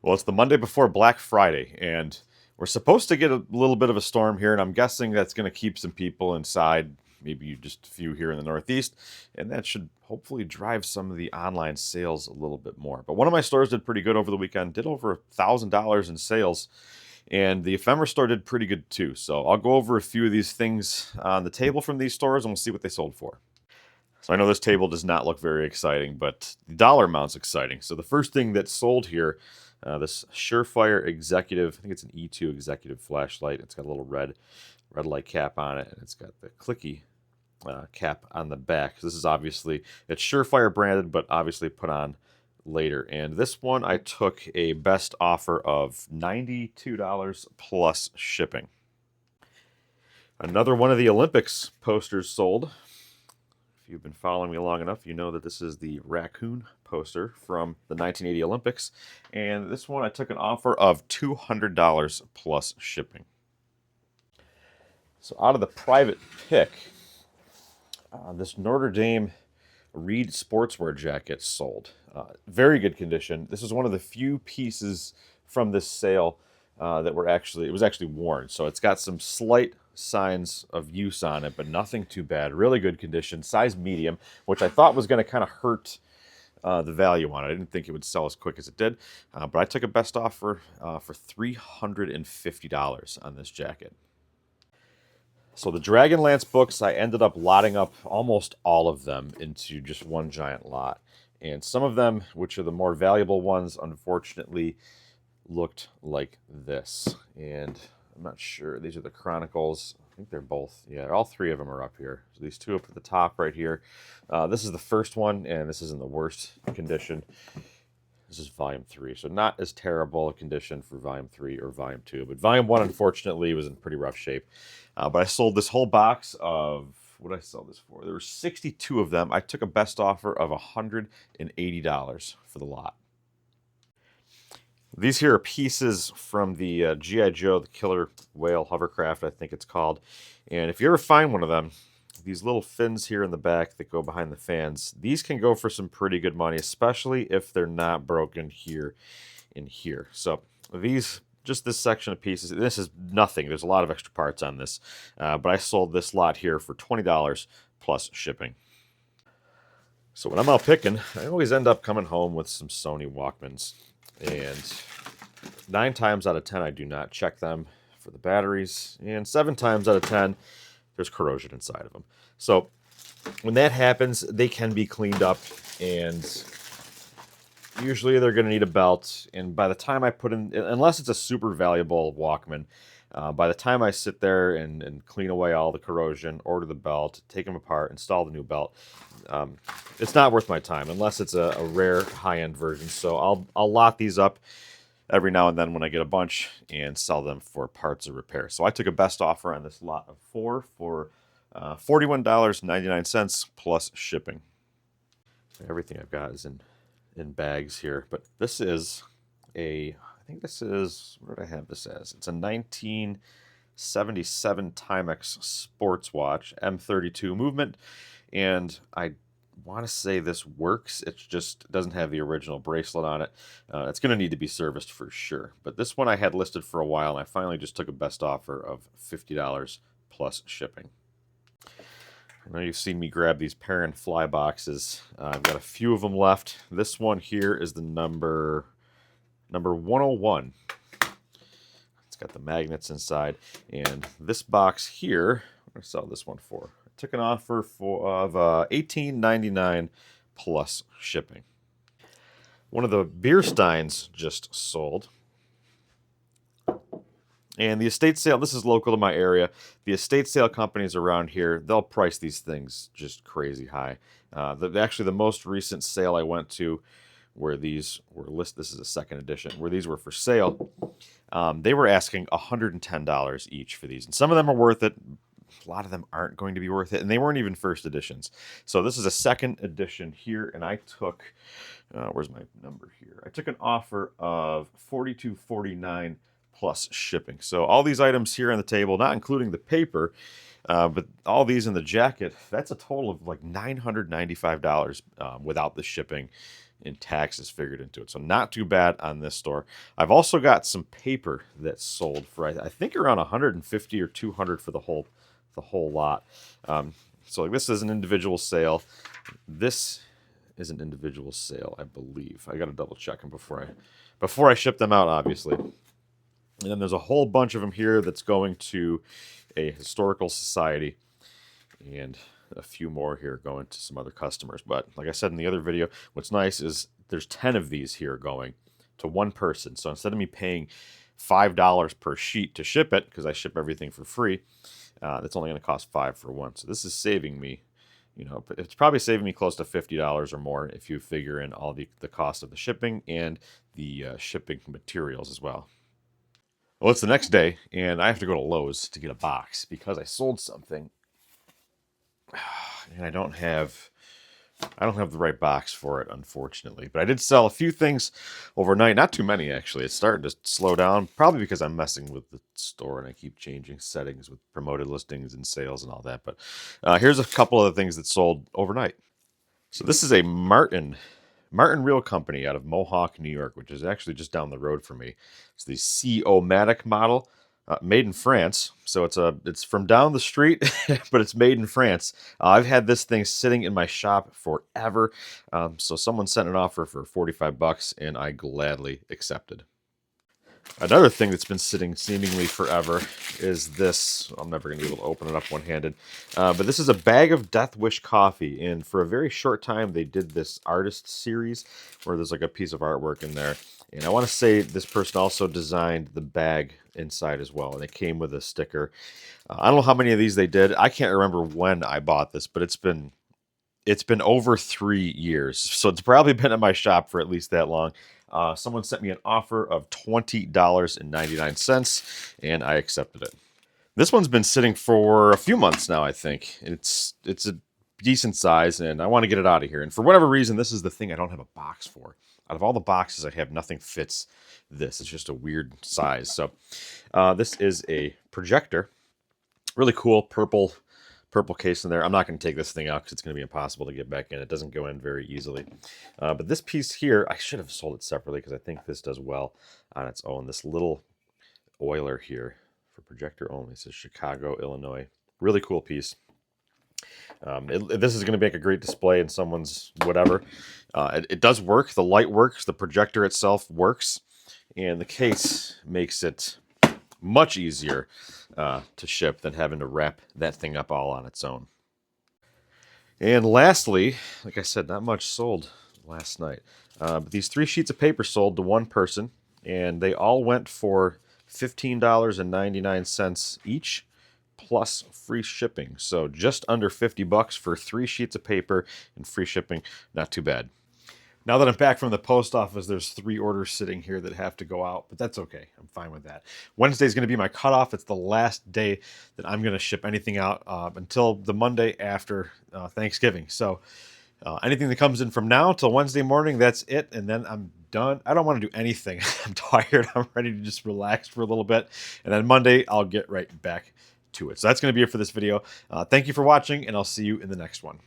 Well, it's the Monday before Black Friday, and we're supposed to get a little bit of a storm here, and I'm guessing that's going to keep some people inside, maybe just a few here in the Northeast, and that should hopefully drive some of the online sales a little bit more. But one of my stores did pretty good over the weekend, did over $1,000 in sales, and the Ephemera store did pretty good too. So I'll go over a few of these things on the table from these stores, and we'll see what they sold for. So I know this table does not look very exciting, but the dollar amount's exciting. So the first thing that sold here, this Surefire Executive, I think it's an E2 Executive flashlight. It's got a little red light cap on it, and it's got the clicky cap on the back. So this is obviously, it's Surefire branded, but obviously put on later. And this one I took a best offer of $92 plus shipping. Another one of the Olympics posters sold. If you've been following me long enough, you know that this is the raccoon poster from the 1980 Olympics. And this one I took an offer of $200 plus shipping. So out of the private pick, this Notre Dame Reed sportswear jacket sold. Very good condition. This is one of the few pieces from this sale that were actually, it was actually worn. So it's got some slight signs of use on it, but nothing too bad. Really good condition, size medium, which I thought was going to kind of hurt the value on it. I didn't think it would sell as quick as it did, but I took a best offer for $350 on this jacket. So the Dragonlance books, I ended up lotting up almost all of them into just one giant lot. And some of them, which are the more valuable ones, unfortunately looked like this. And I'm not sure. These are the Chronicles. I think they're both. Yeah, all three of them are up here. So these two up at the top right here. This is the first one, and this is in the worst condition. This is Volume 3. So not as terrible a condition for Volume 3 or Volume 2. But Volume 1, unfortunately, was in pretty rough shape. But I sold this whole box of, what did I sell this for? There were 62 of them. I took a best offer of $180 for the lot. These here are pieces from the G.I. Joe, the Killer Whale hovercraft, I think it's called. And if you ever find one of them, these little fins here in the back that go behind the fans, these can go for some pretty good money, especially if they're not broken here and here. So these, just this section of pieces, this is nothing. There's a lot of extra parts on this. But I sold this lot here for $20 plus shipping. So when I'm out picking, I always end up coming home with some Sony Walkmans. And 9 times out of 10, I do not check them for the batteries. And 7 times out of 10, there's corrosion inside of them. So when that happens, they can be cleaned up. And usually they're going to need a belt. And by the time I put in, unless it's a super valuable Walkman, by the time I sit there and clean away all the corrosion, order the belt, take them apart, install the new belt, it's not worth my time unless it's a rare high-end version. So I'll lot these up every now and then when I get a bunch and sell them for parts or repair. So I took a best offer on this lot of 4 for $41.99 plus shipping. Everything I've got is in bags here, but this is I think this is, what did I have this as? It's a 1977 Timex sports watch, M32 movement, and I want to say this works. It just doesn't have the original bracelet on it. It's going to need to be serviced for sure. But this one I had listed for a while, and I finally just took a best offer of $50 plus shipping. I know you've seen me grab these Perrin fly boxes. I've got a few of them left. This one here is the number 101. It's got the magnets inside. And this box here, I'm going to sell this one for. I took an offer of $18.99 plus shipping. One of the beer steins just sold. And the estate sale, this is local to my area. The estate sale companies around here, they'll price these things just crazy high. Actually, the most recent sale I went to where these were listed, this is a second edition, where these were for sale, they were asking $110 each for these. And some of them are worth it. A lot of them aren't going to be worth it. And they weren't even first editions. So this is a second edition here. And I took, where's my number here? I took an offer of $42.49 plus shipping. So all these items here on the table, not including the paper, but all these in the jacket, that's a total of like $995 without the shipping and taxes figured into it. So not too bad on this store. I've also got some paper that's sold for I think around 150 or 200 for the whole lot. So like this is an individual sale. This is an individual sale, I believe. I got to double check them before I ship them out, obviously. And then there's a whole bunch of them here that's going to a historical society, and a few more here going to some other customers. But like I said in the other video, what's nice is there's 10 of these here going to one person. So instead of me paying $5 per sheet to ship it, because I ship everything for free, that's only going to cost $5 for one. So this is saving me, it's probably saving me close to $50 or more if you figure in all the cost of the shipping and the shipping materials as well. Well, it's the next day, and I have to go to Lowe's to get a box because I sold something, and I don't have the right box for it, unfortunately. But I did sell a few things overnight, not too many actually. It's starting to slow down, probably because I'm messing with the store and I keep changing settings with promoted listings and sales and all that. But here's a couple of the things that sold overnight. So this is a Martin Reel Company out of Mohawk, New York, which is actually just down the road from me. It's the CO-Matic model, made in France. So it's from down the street, but it's made in France. I've had this thing sitting in my shop forever. So someone sent an offer for $45, and I gladly accepted. Another thing that's been sitting seemingly forever is this. I'm never going to be able to open it up one-handed. But this is a bag of Death Wish coffee. And for a very short time, they did this artist series where there's like a piece of artwork in there. And I want to say this person also designed the bag inside as well. And it came with a sticker. I don't know how many of these they did. I can't remember when I bought this, but it's been over 3 years. So it's probably been in my shop for at least that long. Someone sent me an offer of $20.99, and I accepted it. This one's been sitting for a few months now, I think. It's a decent size, and I want to get it out of here. And for whatever reason, this is the thing I don't have a box for. Out of all the boxes I have, nothing fits this. It's just a weird size. So this is a projector. Really cool purple case in there. I'm not going to take this thing out because it's going to be impossible to get back in. It doesn't go in very easily. But this piece here, I should have sold it separately because I think this does well on its own. This little oiler here for projector only. It says Chicago, Illinois. Really cool piece. This is going to make a great display in someone's whatever. It does work. The light works. The projector itself works. And the case makes it much easier to ship than having to wrap that thing up all on its own. And lastly, like I said, not much sold last night. But these 3 sheets of paper sold to one person, and they all went for $15.99 each, plus free shipping. So just under $50 for 3 sheets of paper and free shipping. Not too bad. Now that I'm back from the post office, there's 3 orders sitting here that have to go out, but that's okay. I'm fine with that. Wednesday is going to be my cutoff. It's the last day that I'm going to ship anything out until the Monday after Thanksgiving. So anything that comes in from now till Wednesday morning, that's it, and then I'm done. I don't want to do anything. I'm tired. I'm ready to just relax for a little bit, and then Monday I'll get right back to it. So that's going to be it for this video. Thank you for watching, and I'll see you in the next one.